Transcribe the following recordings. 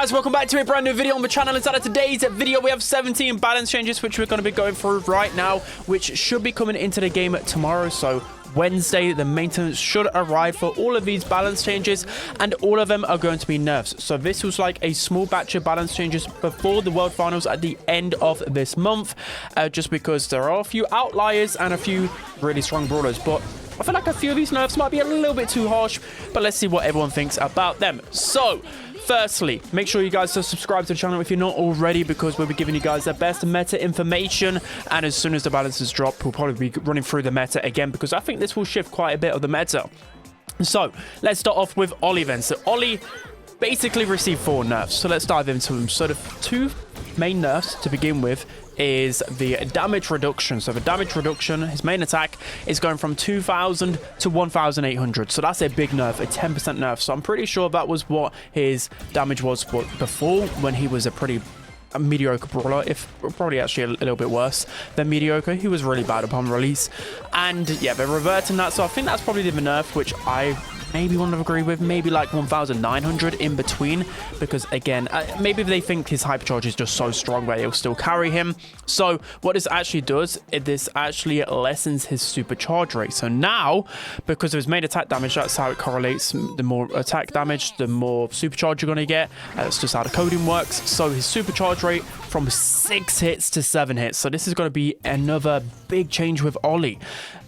guys, welcome back to a brand new video on the channel. Inside of today's video, we have 17 balance changes, which we're going to be going through right now, which should be coming into the game tomorrow. So Wednesday, the maintenance should arrive for all of these balance changes, and all of them are going to be nerfs. So this was like a small batch of balance changes before the World Finals at the end of this month, just because there are a few outliers and a few really strong brawlers. But I feel like a few of these nerfs might be a little bit too harsh, but let's see what everyone thinks about them. So firstly, make sure you guys subscribe to the channel if you're not already, because we'll be giving you guys the best meta information, and as soon as the balances drop, we'll probably be running through the meta again, because I think this will shift quite a bit of the meta. So let's start off with Ollie then. So Ollie basically received 4 nerfs, so let's dive into them. So the 2 main nerfs to begin with is the damage reduction. So the damage reduction, his main attack is going from 2000 to 1800. So that's a big nerf, a 10% nerf. So I'm pretty sure that was what his damage was before, when he was a pretty mediocre brawler, if probably actually a little bit worse than mediocre. He was really bad upon release, and yeah, they're reverting that. So I think that's probably the nerf which I maybe want to agree with, maybe like 1900 in between, because again, maybe they think his hypercharge is just so strong that it'll still carry him. So what this actually does is this actually lessens his supercharge rate. So now, because of his main attack damage, that's how it correlates. The more attack damage, the more supercharge you're going to get. That's just how the coding works. So his supercharge rate from 6 hits to 7 hits. So this is going to be another big change with Ollie.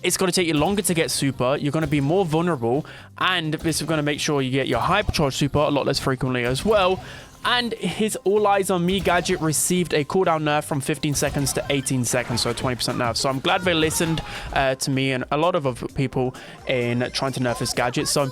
It's going to take you longer to get super. You're going to be more vulnerable, and this is going to make sure you get your hypercharge super a lot less frequently as well. And his All Eyes on Me gadget received a cooldown nerf from 15 seconds to 18 seconds, so a 20% nerf. So I'm glad they listened to me and a lot of other people in trying to nerf this gadget. So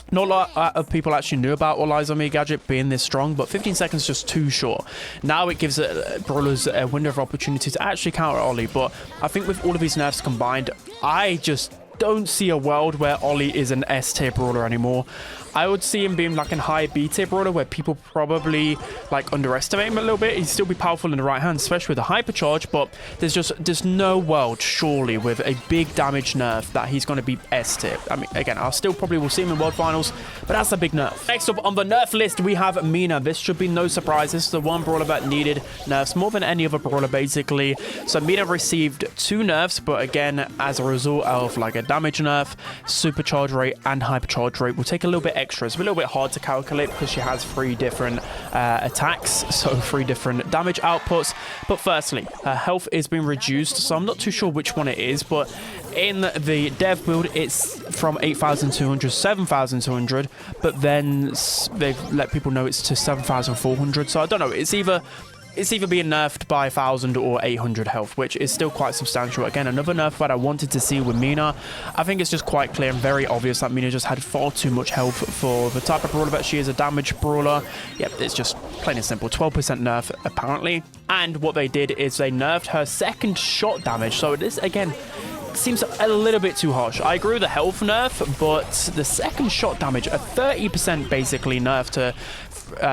not a lot of people actually knew about All Eyes on Me gadget being this strong, but 15 seconds is just too short. Now it gives brawlers a window of opportunity to actually counter Ollie. But I think with all of these nerfs combined, I just don't see a world where Ollie is an S tier brawler anymore. I would see him being like a high B tier brawler, where people probably like underestimate him a little bit. He'd still be powerful in the right hand, especially with the hypercharge, but there's no world surely with a big damage nerf that he's going to be S tier. I mean, again, I still probably will see him in World Finals, but that's a big nerf. Next up on the nerf list, we have Mina. This should be no surprise. This is the one brawler that needed nerfs more than any other brawler, basically. So Mina received 2 nerfs, but again, as a result of like a damage nerf, supercharge rate and hypercharge rate will take a little bit extra. It's a little bit hard to calculate because she has 3 different attacks, so 3 different damage outputs. But firstly, her health is being reduced, so I'm not too sure which one it is, but in the dev build it's from 8200 7200, but then they've let people know it's to 7400. So I don't know, it's either being nerfed by 1000 or 800 health, which is still quite substantial. Again, another nerf that I wanted to see with Mina. I think it's just quite clear and very obvious that Mina just had far too much health for the type of brawler that she is, a damage brawler. Yep, it's just plain and simple. 12% nerf, apparently. And what they did is they nerfed her second shot damage. So this, again, seems a little bit too harsh. I agree with the health nerf, but the second shot damage, a 30% basically nerf to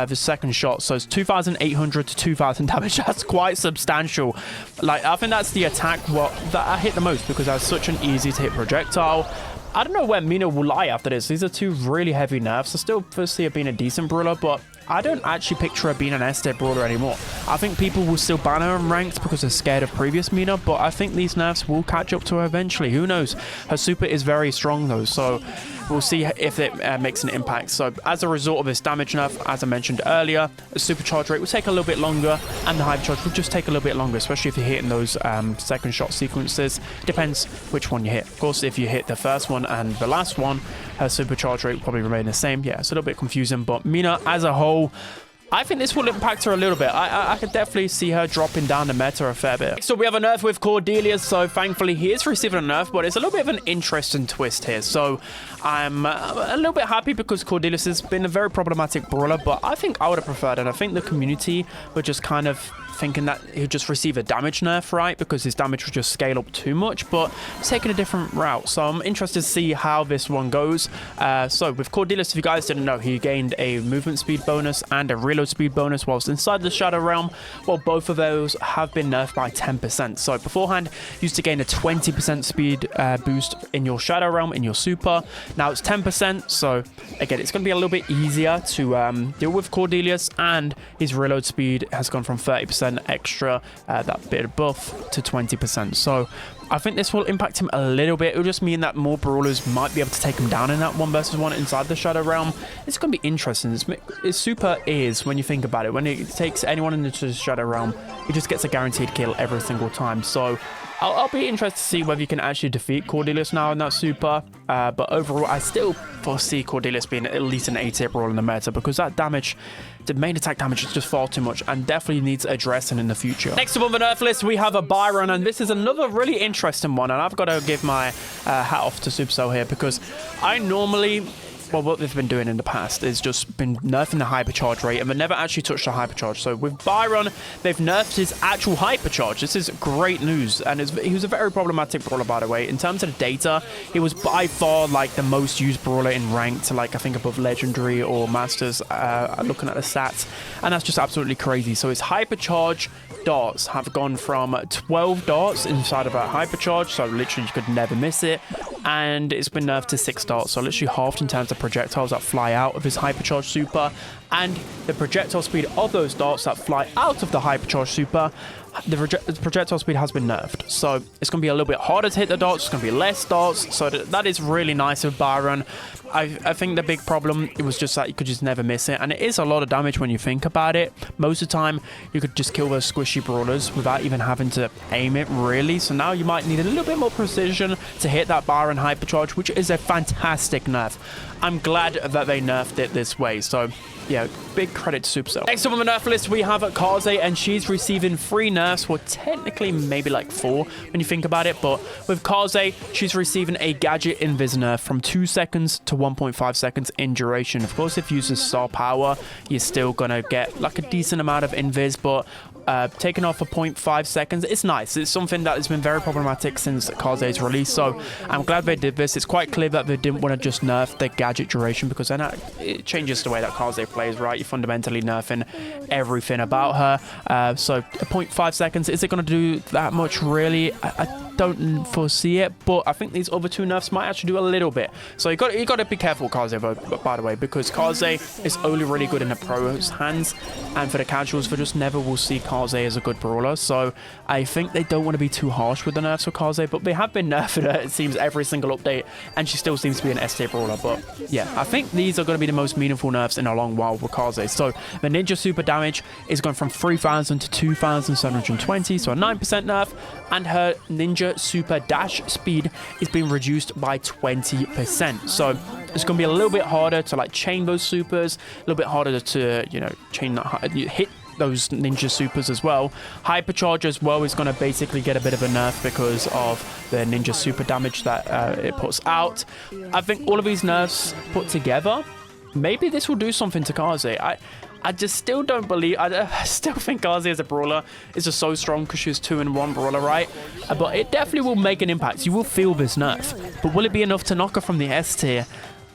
the second shot, so it's 2800 to 2000 damage. That's quite substantial. Like, I think that's the attack that I hit the most, because that's such an easy to hit projectile. I don't know where Mina will lie after this. These are 2 really heavy nerfs. I still foresee her being a decent brawler, but I don't actually picture her being an S tier brawler anymore. I think people will still ban her in ranked because they're scared of previous Mina, but I think these nerfs will catch up to her eventually. Who knows? Her super is very strong though, so we'll see if it makes an impact. So as a result of this damage nerf, as I mentioned earlier, the supercharge rate will take a little bit longer, and the hypercharge will just take a little bit longer, especially if you're hitting those second shot sequences. Depends which one you hit. Of course, if you hit the first one and the last one, her supercharge rate will probably remain the same. Yeah, it's a little bit confusing, but Mina as a whole, I think this will impact her a little bit. I could definitely see her dropping down the meta a fair bit. So we have a nerf with Cordelius. So thankfully he is receiving a nerf, but it's a little bit of an interesting twist here. So I'm a little bit happy because Cordelius has been a very problematic brawler, but I think I would have preferred, and I think the community were just kind of thinking that he'd just receive a damage nerf, right? Because his damage would just scale up too much, but it's taking a different route. So I'm interested to see how this one goes. So with Cordelius, if you guys didn't know, he gained a movement speed bonus and a reload speed bonus whilst inside the Shadow Realm. Well, both of those have been nerfed by 10%. So beforehand, you used to gain a 20% speed boost in your Shadow Realm, in your super. Now it's 10%. So again, it's going to be a little bit easier to deal with Cordelius, and his reload speed has gone from 30% extra, that bit of buff, to 20%. So I think this will impact him a little bit. It will just mean that more brawlers might be able to take him down in that 1 versus 1 inside the Shadow Realm. It's going to be interesting. His super is, when you think about it, when it takes anyone into the Shadow Realm, he just gets a guaranteed kill every single time. So I'll be interested to see whether you can actually defeat Cordelius now in that super. But overall, I still foresee Cordelius being at least an A-tier brawler in the meta, because that damage, the main attack damage, is just far too much and definitely needs addressing in the future. Next up on the nerf list, we have a Byron, and this is another really interesting one. And I've got to give my hat off to Supercell here, because I normally... Well, what they've been doing in the past is just been nerfing the hypercharge rate, and they've never actually touched the hypercharge. So with Byron, they've nerfed his actual hypercharge. This is great news, and he was a very problematic brawler, by the way. In terms of the data, he was by far like the most used brawler in ranked, like I think above legendary or masters, looking at the stats, and that's just absolutely crazy. So his hypercharge darts have gone from 12 darts inside of a hypercharge, so literally you could never miss it, and it's been nerfed to 6 darts, so literally halved in terms of projectiles that fly out of his hypercharge super, and the projectile speed of those darts that fly out of the hypercharge super, the projectile speed has been nerfed. So it's going to be a little bit harder to hit the darts, it's going to be less darts, so that is really nice with Byron. I think the big problem, it was just that you could just never miss it, and it is a lot of damage when you think about it. Most of the time, you could just kill those squishy brawlers without even having to aim it, really. So now you might need a little bit more precision to hit that Byron hypercharge, which is a fantastic nerf. I'm glad that they nerfed it this way. So yeah, big credit to Supercell. Next up on the nerf list, we have Kaze, and she's receiving 3 nerfs. Well, technically maybe like 4 when you think about it, but with Kaze, she's receiving a gadget invis nerf from 2 seconds to 1.5 seconds in duration. Of course, if you use star power, you're still gonna get like a decent amount of invis, but taking off for 0.5 seconds, it's nice. It's something that has been very problematic since Kaze's release, so I'm glad they did this. It's quite clear that they didn't want to just nerf the gadget duration, because then it changes the way that Kaze plays, right? You're fundamentally nerfing everything about her. So 0.5 seconds, is it going to do that much, really? I don't foresee it, but I think these other 2 nerfs might actually do a little bit. So you got to be careful, Kaze, by the way, because Kaze is only really good in the pros' hands, and for the casuals, for just never will see Kaze as a good brawler. So I think they don't want to be too harsh with the nerfs for Kaze, but they have been nerfing her, it seems, every single update, and she still seems to be an S-tier brawler. But yeah, I think these are going to be the most meaningful nerfs in a long while with Kaze. So the ninja super damage is going from 3,000 to 2,720, so a 9% nerf, and her ninja super dash speed is being reduced by 20%. So it's going to be a little bit harder to like chain those supers, a little bit harder to, you know, chain that, hit those ninja supers as well. Hypercharge as well is going to basically get a bit of a nerf because of the ninja super damage that it puts out. I think all of these nerfs put together, maybe this will do something to Kaze. I just still don't believe, I still think Kaze as a brawler is just so strong because she's 2-in-1 brawler, right? But it definitely will make an impact. You will feel this nerf, but will it be enough to knock her from the S tier?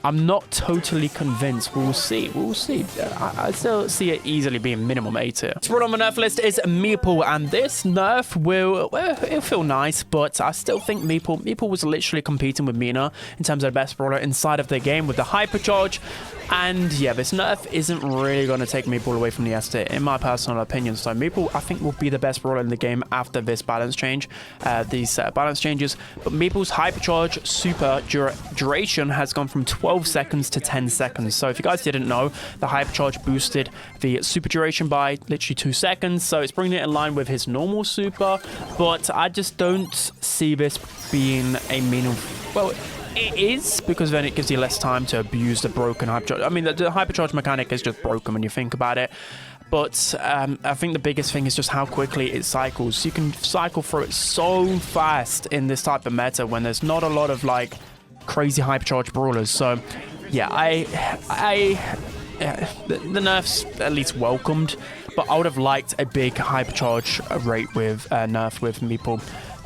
I'm not totally convinced. We'll see. We'll see. I still see it easily being minimum A tier. So on the nerf list is Mele, and this nerf will, well, it'll feel nice, but I still think Mele was literally competing with Mina in terms of the best brawler inside of the game with the hypercharge. And yeah, this nerf isn't really going to take Mele away from the S tier, in my personal opinion. So Mele, I think, will be the best brawler in the game after this balance change, these balance changes. But Mele's hypercharge super duration has gone from 12 seconds to 10 seconds. So if you guys didn't know, the hypercharge boosted the super duration by literally 2 seconds. So it's bringing it in line with his normal super. But I just don't see this being a meaningful... Well, it is, because then it gives you less time to abuse the broken hypercharge. I mean, the hypercharge mechanic is just broken when you think about it. But I think the biggest thing is just how quickly it cycles. You can cycle through it so fast in this type of meta when there's not a lot of like crazy hypercharge brawlers. So yeah, yeah, the nerf's at least welcomed, but I would have liked a big hypercharge rate with nerf with Meeple.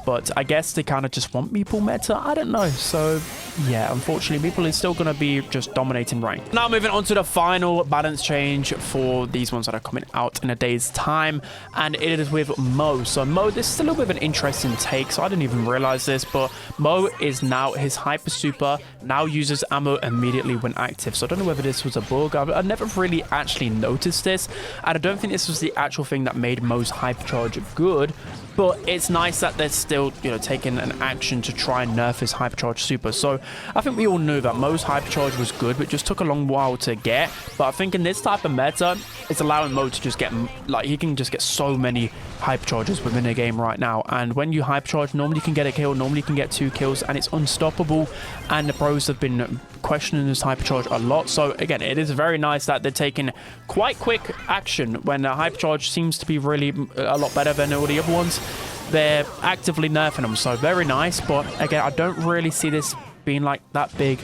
But I guess they kind of just want Meeple meta. I don't know. So, yeah, unfortunately, Meeple is still going to be just dominating rank. Now, moving on to the final balance change for these ones that are coming out in a day's time. And it is with Mo. So, Mo, this is a little bit of an interesting take. So, I didn't even realize this. But Mo is now, his hyper super now uses ammo immediately when active. So, I don't know whether this was a bug. I never really actually noticed this. And I don't think this was the actual thing that made Mo's hypercharge good. But it's nice that they're still, you know, taking an action to try and nerf his hypercharge super. So I think we all knew that Mo's hypercharge was good, but it just took a long while to get. But I think in this type of meta, it's allowing Mo to just get, like, he can just get so many hypercharges within a game right now. And when you hypercharge, normally you can get a kill, normally you can get 2 kills, and it's unstoppable. And the pros have been questioning this hypercharge a lot. So again, it is very nice that they're taking quite quick action when the hypercharge seems to be really a lot better than all the other ones. They're actively nerfing them, so very nice. But again, I don't really see this being like that big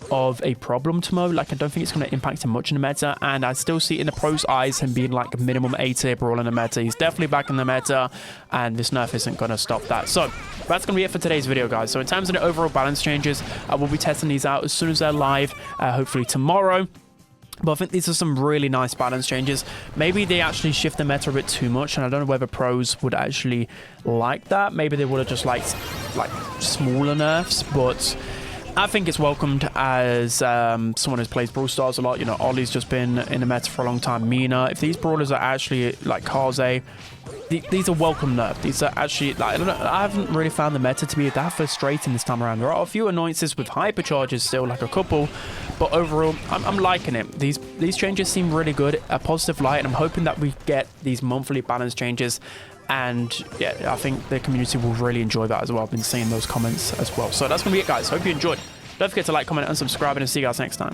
of a problem to Mo. Like, I don't think it's going to impact him much in the meta, and I still see in the pros' eyes him being like a minimum A tier Brawl in the meta. He's definitely back in the meta, and this nerf isn't going to stop that. So that's going to be it for today's video, guys. So in terms of the overall balance changes, I will be testing these out as soon as they're live, hopefully tomorrow. But I think these are some really nice balance changes. Maybe they actually shift the meta a bit too much, and I don't know whether pros would actually like that. Maybe they would have just liked like smaller nerfs, but I think it's welcomed as someone who plays Brawl Stars a lot. You know, Ollie's just been in the meta for a long time. Mina. If these brawlers are actually like Kaze, these are welcome nerfs. These are actually, like, I don't know, I haven't really found the meta to be that frustrating this time around. There are a few annoyances with hypercharges still, like a couple, but overall, I'm liking it. These changes seem really good, a positive light, and I'm hoping that we get these monthly balance changes. And yeah, I think the community will really enjoy that as well. I've been seeing those comments as well. So that's going to be it, guys. Hope you enjoyed. Don't forget to like, comment, and subscribe, and I'll see you guys next time.